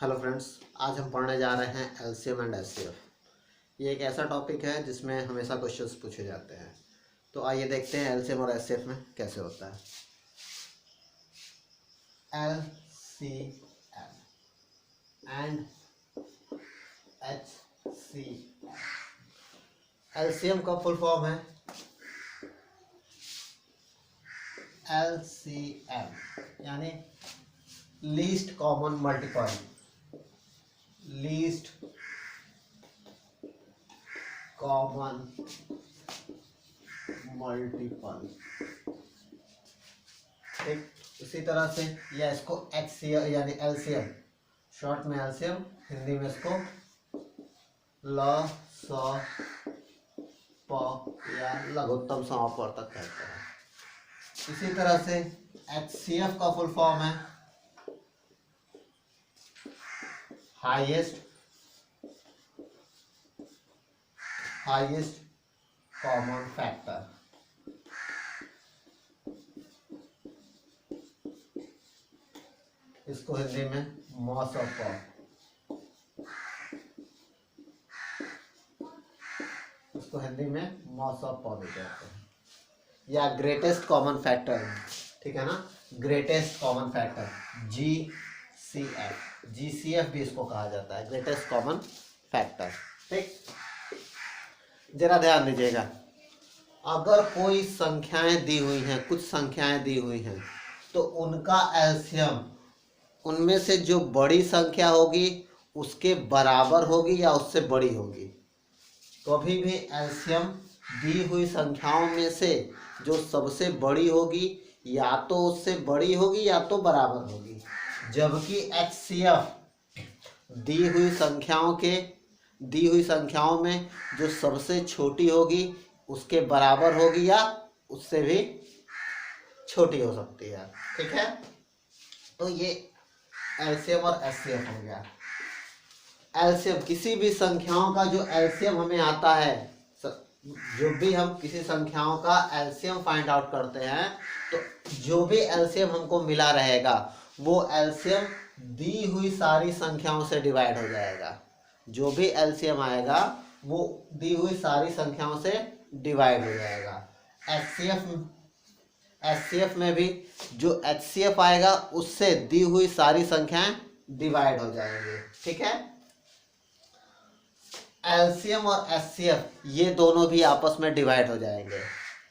Hello friends, आज हम पढ़ने जा रहे हैं एलसीएम एंड एचसीएफ। ये एक ऐसा टॉपिक है जिसमें हमेशा क्वेश्चंस पूछे जाते हैं। तो आइए देखते हैं एलसीएम और एचसीएफ में कैसे होता है। LCM and HCF. एलसीएम का फुल फॉर्म है एलसीएम यानी least common multiple. Least common multiple, ठीक। इसी तरह से या इसको एचसीएफ यानी एलसीएम, शॉर्ट में एलसीएम, हिंदी में इसको ल स प या लघुत्तम समापवर्तक कहते हैं। इसी तरह से एचसीएफ का फुल फॉर्म है हाईएस्ट कॉमन फैक्टर। इसको हिंदी में मॉस ऑफ प, इसको हिंदी में मॉस ऑफ प भी कहते हैं या ग्रेटेस्ट कॉमन फैक्टर, ठीक है ना। ग्रेटेस्ट कॉमन फैक्टर जीसीएफ भी इसको कहा जाता है, ग्रेटेस्ट कॉमन फैक्टर, ठीक। जरा ध्यान दीजिएगा, अगर कोई संख्याएं दी हुई हैं, कुछ संख्याएं दी हुई हैं, तो उनका एलसीएम उनमें से जो बड़ी संख्या होगी उसके बराबर होगी या उससे बड़ी होगी। कभी भी एलसीएम दी हुई संख्याओं में से जो सबसे बड़ी होगी या तो उससे बड़ी होगी या तो बराबर होगी, जबकि एचसीएफ दी हुई संख्याओं में जो सबसे छोटी होगी उसके बराबर होगी या उससे भी छोटी हो सकती है, ठीक है। तो ये एलसीएम और एचसीएफ हो गया। एलसीएम, किसी भी संख्याओं का जो एलसीएम हमें आता है, जो भी हम किसी संख्याओं का एलसीएम फाइंड आउट करते हैं, तो जो भी एलसीएम हमको मिला रहेगा वो एलसीएम दी हुई सारी संख्याओं से डिवाइड हो जाएगा। जो भी एलसीएम आएगा वो दी हुई सारी संख्याओं से डिवाइड हो जाएगा। एचसीएफ में भी जो एचसीएफ आएगा उससे दी हुई सारी संख्याएं डिवाइड हो जाएंगी, ठीक है। एलसीएम और एचसीएफ ये दोनों भी आपस में डिवाइड हो जाएंगे,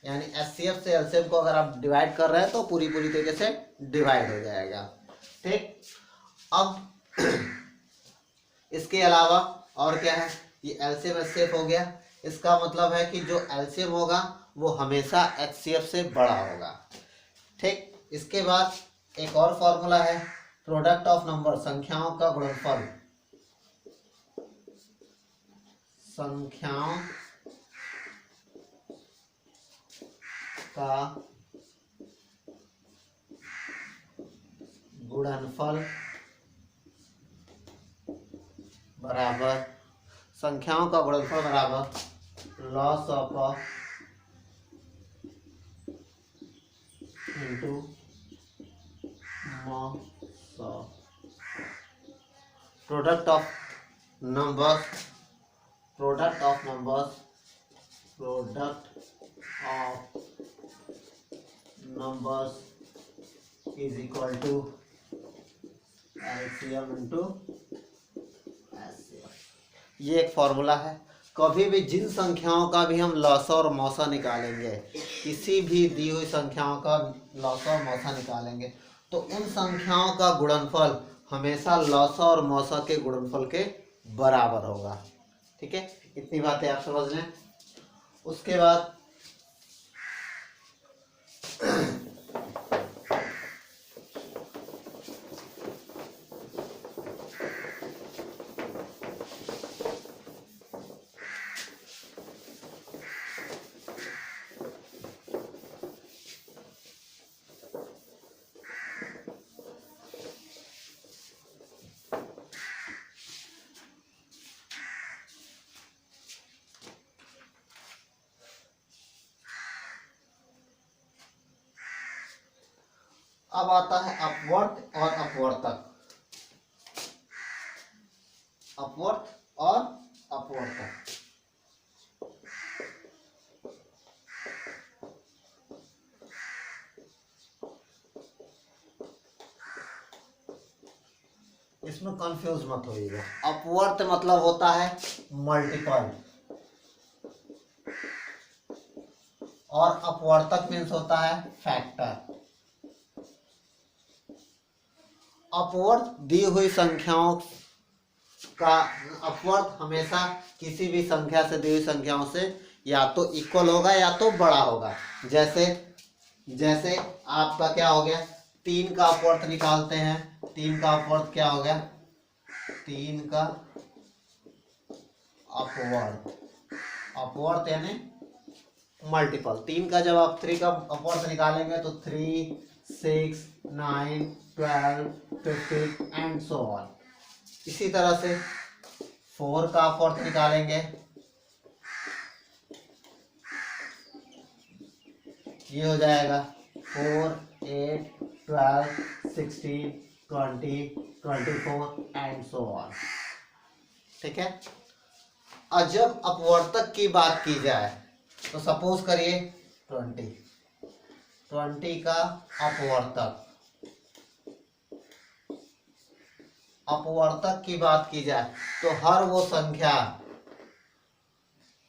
यानी एचसीएफ से एलसीएम को अगर आप डिवाइड कर रहे हैं तो पूरी तरीके से डिवाइड हो जाएगा, ठीक। अब इसके अलावा और क्या है, ये एलसीएम एचसीएफ हो गया। इसका मतलब है कि जो एलसीएम होगा वो हमेशा एचसीएफ से बड़ा होगा, ठीक। इसके बाद एक और फॉर्मूला है प्रोडक्ट ऑफ नंबर, संख्याओं का गुणनफल। संख्याओं का गुणनफल बराबर, संख्याओं का गुणनफल बराबर लॉस ऑफ इंटू मॉस ऑफ product of numbers is equal to LCM into HCF. ये एक फॉर्मूला है। कभी भी जिन संख्याओं का भी हम लॉस और मौसा निकालेंगे, किसी भी दी हुई संख्याओं का लॉस और मौसा निकालेंगे, तो उन संख्याओं का गुणनफल हमेशा लॉस और मौसा के गुणनफल के बराबर होगा, ठीक है। इतनी बातें आप समझ लें। उसके बाद अब आता है अपवर्त और अपवर्तक। अपवर्त और अपवर्तक। इसमें कंफ्यूज मत होइएगा। अपवर्त मतलब होता है मल्टीपल और अपवर्तक मीन्स होता है फैक्टर। अपवर्त दी हुई संख्याओं का अपवर्त हमेशा किसी भी संख्या से दी हुई संख्याओं से या तो इक्वल होगा या तो बड़ा होगा। जैसे जैसे आपका क्या हो गया, 3 का अपवर्त निकालते हैं, 3 का अपवर्त क्या हो गया, 3 का अपवर्त, अपवर्त यानी मल्टीपल। 3 का जब आप 3 का अपवर्त निकालेंगे तो 3, 6, 9, 12, 15 एंड सो ऑन। इसी तरह से 4 का अपवर्त निकालेंगे, ये हो जाएगा 4, 8, 12, 16, 20, 24 एंड सो ऑन। ठीक है। और जब अपवर्तक की बात की जाए तो सपोज करिए 20 का अपवर्तक, अपवर्तक की बात की जाए तो हर वो संख्या,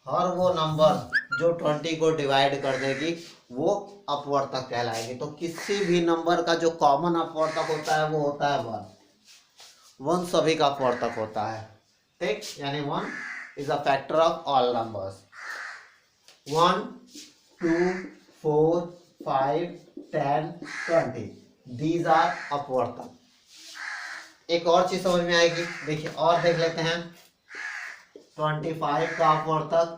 हर वो नंबर जो 20 को डिवाइड कर देगी वो अपवर्तक कहलाएगी। तो किसी भी नंबर का जो कॉमन अपवर्तक होता है वो होता है 1। 1 सभी का अपवर्तक होता है। ठीक, यानी 1 is a factor of all numbers. 1, 2, 4, 5, 10, 20 these are अपवर्तक। एक और चीज समझ में आएगी, देखिए और देख लेते हैं। 25 का अपवर्तक,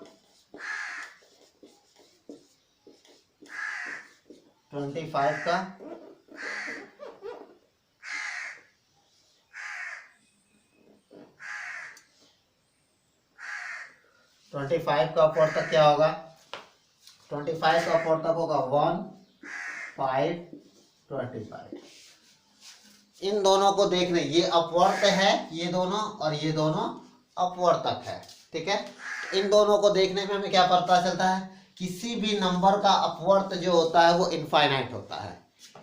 25 का 25 का अपवर्तक क्या होगा, 25 का अपवर्तक होगा 1, 5, 25। इन दोनों को देखने, ये अपवर्त है ये दोनों और ये दोनों अपवर्तक है। ठीक है, इन दोनों को देखने में हमें क्या पता चलता है, किसी भी नंबर का अपवर्त जो होता है वो इनफाइनाइट होता है।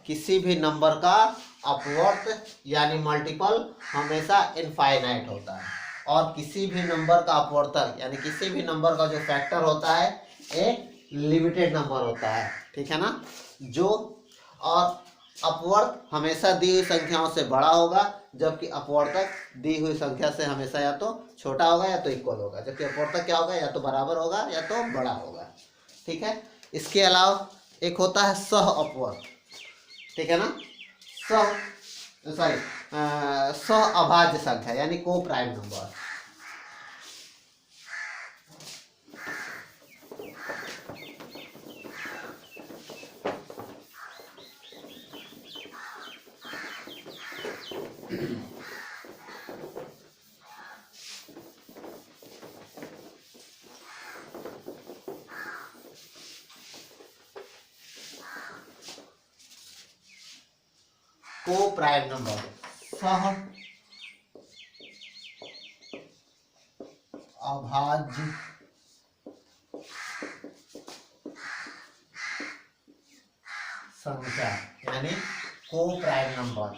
किसी भी नंबर का अपवर्त यानी मल्टीपल हमेशा इनफाइनाइट होता है और किसी भी नंबर का अपवर्तक यानी किसी भी नंबर का जो फैक्टर होता है एक लिमिटेड नंबर होता है। ठीक है ना, जो और अपवर्त हमेशा दी हुई संख्याओं से बड़ा होगा जबकि अपवर्तक दी हुई संख्या से हमेशा या तो छोटा होगा या तो इक्वल होगा, जबकि अपवर्तक क्या होगा, या तो बराबर होगा या तो बड़ा होगा। ठीक है, इसके अलावा एक होता है सह अपवर्त। ठीक है ना, सह अभाज्य संख्या यानी को प्राइम नंबर। को प्राइम नंबर, सह अभाज्य संख्या यानी को प्राइम नंबर।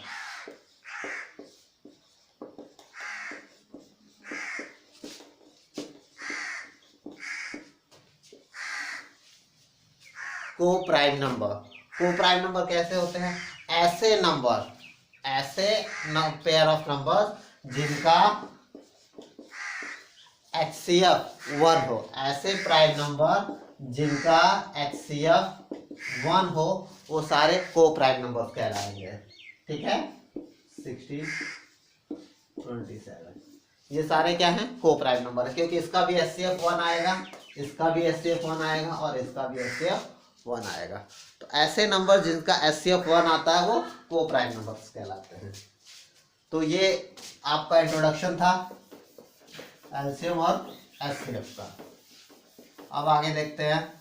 को प्राइम नंबर, को प्राइम नंबर कैसे होते हैं, ऐसे नंबर, ऐसे पेयर ऑफ नंबर जिनका HCF 1 हो, ऐसे प्राइम नंबर जिनका HCF 1 हो वो सारे को प्राइम नंबर कहलाएंगे। ठीक है, 16, 27 ये सारे क्या हैं, को प्राइम नंबर है, क्योंकि इसका भी HCF 1 आएगा, इसका भी HCF 1 आएगा और इसका भी HCF 1 आएगा। तो ऐसे नंबर जिनका HCF 1 आता है वो को प्राइम नंबर्स कहलाते हैं। तो ये आपका इंट्रोडक्शन था एलसीएम और HCF का। अब आगे देखते हैं।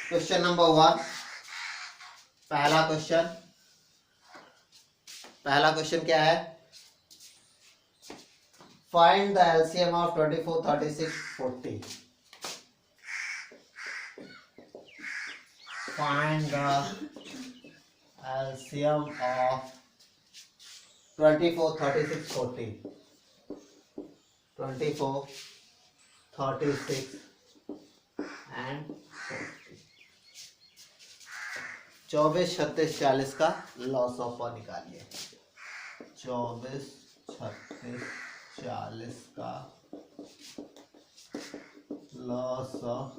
क्वेश्चन नंबर 1, पहला क्वेश्चन क्या है? Find the LCM of 24, 36, 40. Find the LCM of 24, 36, 40. 24, 36 and 40. 24, 36, 40 का लॉस ऑफ निकालिए। 24, 36, 40 का लॉस ऑफ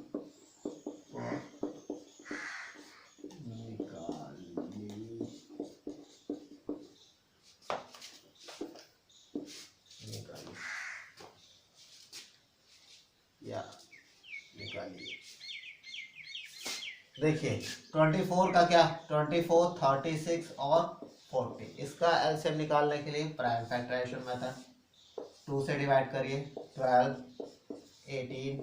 निकालिए। देखिए 24 का क्या, 24, 36 और 40, इसका एलसीएम निकालने के लिए प्राइम फैक्टराइजेशन मेथड, 2 से डिवाइड करिए, 12, 18,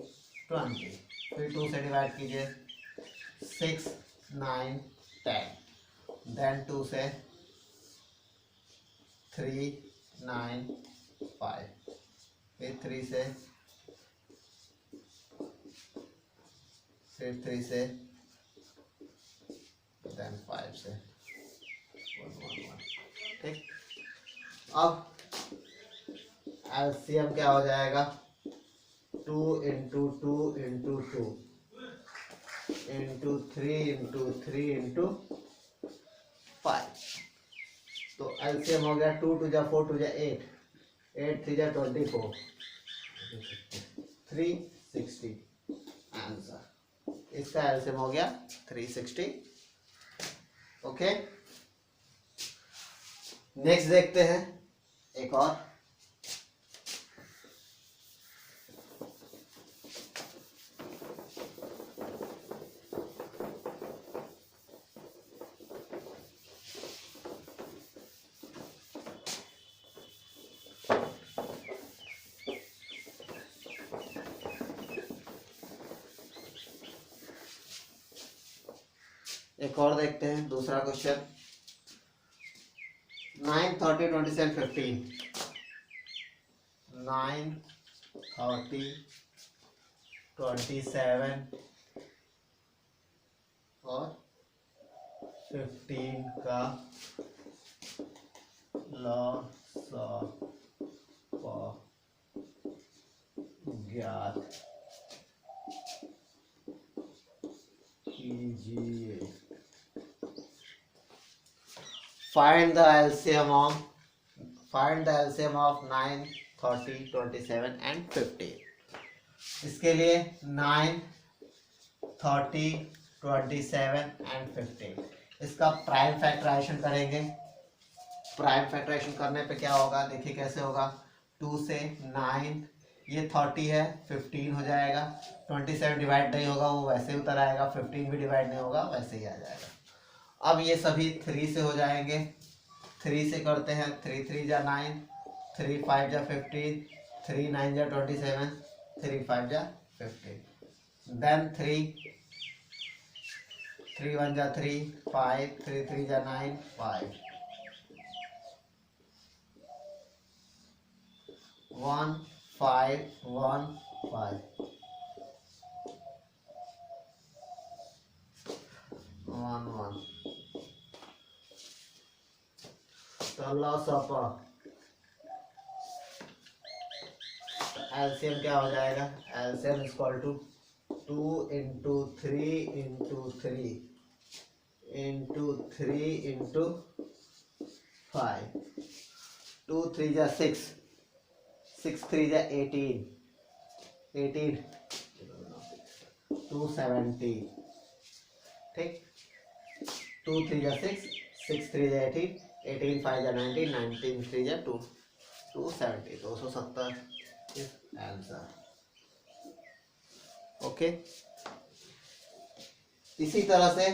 20, फिर 2 से डिवाइड कीजिए, 6, 9, 10, देन 2 से 3, 9, 5, फिर 3 से, फिर 3 से, देन 5 से 1, 1, 1। ठीक, अब एलसीएम क्या हो जाएगा? 2 into 2 into 2 into 3 into 3 into 5। तो एलसीएम हो गया 2 2 जा 4 2 जा 8, 8 3 जा 24, 360 आंसर। इसका एलसीएम हो गया 360। ओके, नेक्स्ट देखते हैं एक और। एक और देखते हैं दूसरा क्वेश्चन। 9, 30, 27, 15। 9, 30, 27 और 15 का लॉस ऑफ ज्ञात कीजिए। Find the LCM of 9, 30, 27 and 15। इसके लिए 9, 30, 27 and 15 इसका प्राइम फैक्टराइजेशन करेंगे। प्राइम फैक्टराइजेशन करने पे क्या होगा, देखिए कैसे होगा। 2 से 9, ये 30 है, 15 हो जाएगा। 27 डिवाइड नहीं होगा, वो वैसे ही उतर आएगा। 15 भी डिवाइड नहीं होगा, वैसे ही आ जाएगा। अब ये सभी 3 से हो जाएंगे। 3 से करते हैं, 3 3 जा 9, 3 5 जा 15, 3 9 जा 27, 3 5 जा 15, देन 3 1 जा 3, 5 3 3 जा 9, 5 1 5 1 5 1 1। तो लॉस ऑफ एलसीएम क्या हो जाएगा? LCM equal to 2 into 3 into 3 into 3 into 5। 2 3 जा 6, 6 3 जा 18, 270। ठीक, 2 3 जा 6, 6 3 जा 18, 18 5 जा 19, 19 3 जा 2, 270, 270 इज आंसर। ओके, इसी तरह से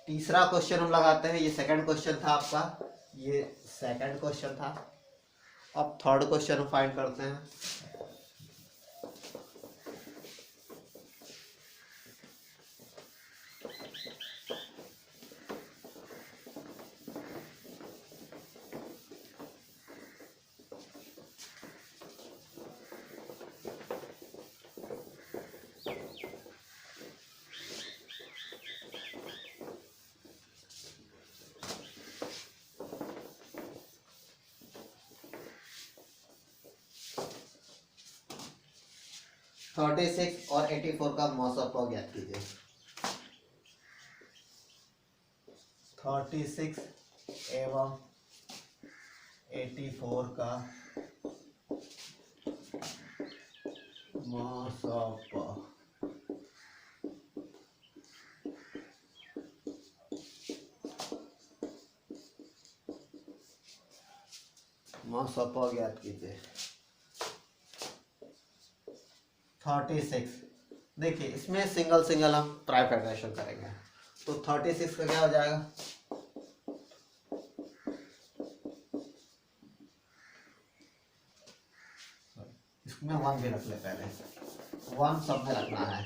तीसरा क्वेश्चन हम लगाते हैं। ये सेकंड क्वेश्चन था आपका, ये सेकंड क्वेश्चन था। अब थर्ड क्वेश्चन हम फाइंड करते हैं। 36 और 84 का मॉसअप ज्ञात कीजिए। 36 एवं 84 का मॉसअप। मॉसअप ज्ञात कीजिए। 36, देखिए इसमें सिंगल सिंगल हम ट्राइफैक्टराइजेशन करेंगे, तो 36 का क्या हो जाएगा, इसमें 1 भी रख ले पहले, 1 सब में रखना है,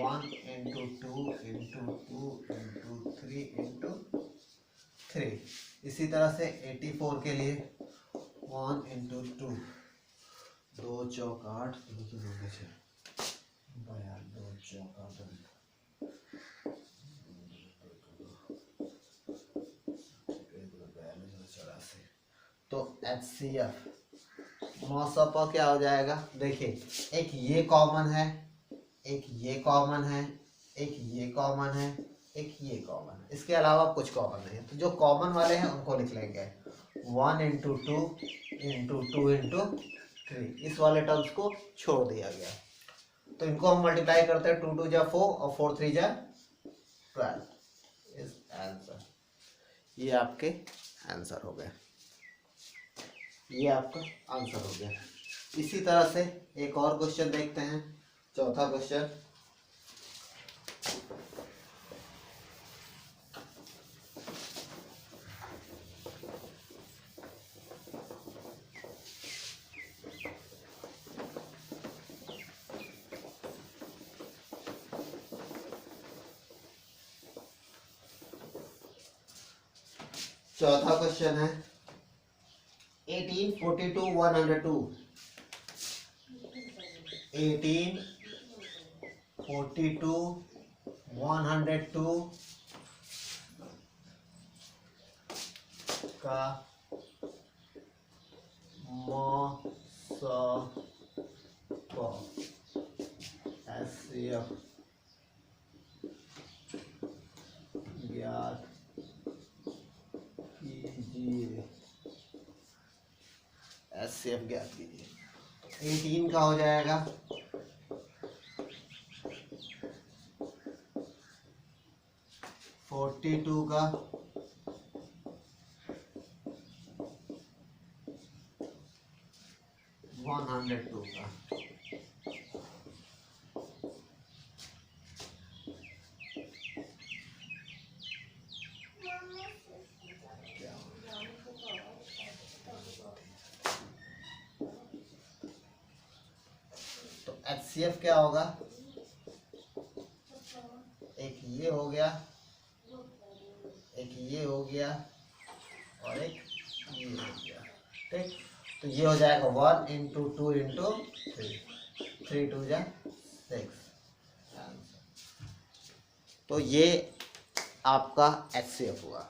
1 इंटू 2 इंटू 2 इंटू 3 इंटू 3। इसी तरह से 84 के लिए 1 इंटू 2, 2 चौक 8, 2 6, 2 चौक 8, तो HCF मॉसअप क्या हो जाएगा, देखिए एक ये कॉमन है, एक ये कॉमन है, एक ये कॉमन है, एक ये कॉमन है, इसके अलावा कुछ कॉमन नहीं है। तो जो कॉमन वाले हैं उनको लिख लेंगे, 1 इंटू 2 इंटू 2 इंटू 3, इस वाले टर्म्स को छोड़ दिया गया। तो इनको हम मल्टीप्लाई करते हैं, 2 2 जा 4 और 4 3 जा 12 इज आंसर। ये आपके आंसर हो गए, ये आपका आंसर हो गया। इसी तरह से एक और क्वेश्चन देखते हैं, चौथा क्वेश्चन। चौथा क्वेश्चन है 18 42 102, 18 42 102 का मॉसअप HCF ज्ञात कीजिए। HCF ज्ञात कीजिए। 18 का हो जाएगा 42 का 102 का, तो HCF क्या होगा, एक ये हो गया, एक ये हो गया और एक ये हो गया, ठीक। तो ये हो जाएगा 1 इंटू 2 इंटू 3, 3 2 जा 6। तो ये आपका HCF हुआ।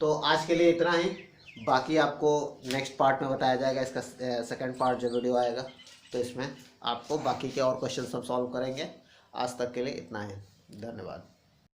तो आज के लिए इतना ही, बाकी आपको नेक्स्ट पार्ट में बताया जाएगा, इसका सेकंड पार्ट जो वीडियो आएगा तो इसमें आपको बाकी के और क्वेश्चन हम सॉल्व करेंगे। आज तक के लिए इतना ही, धन्यवाद।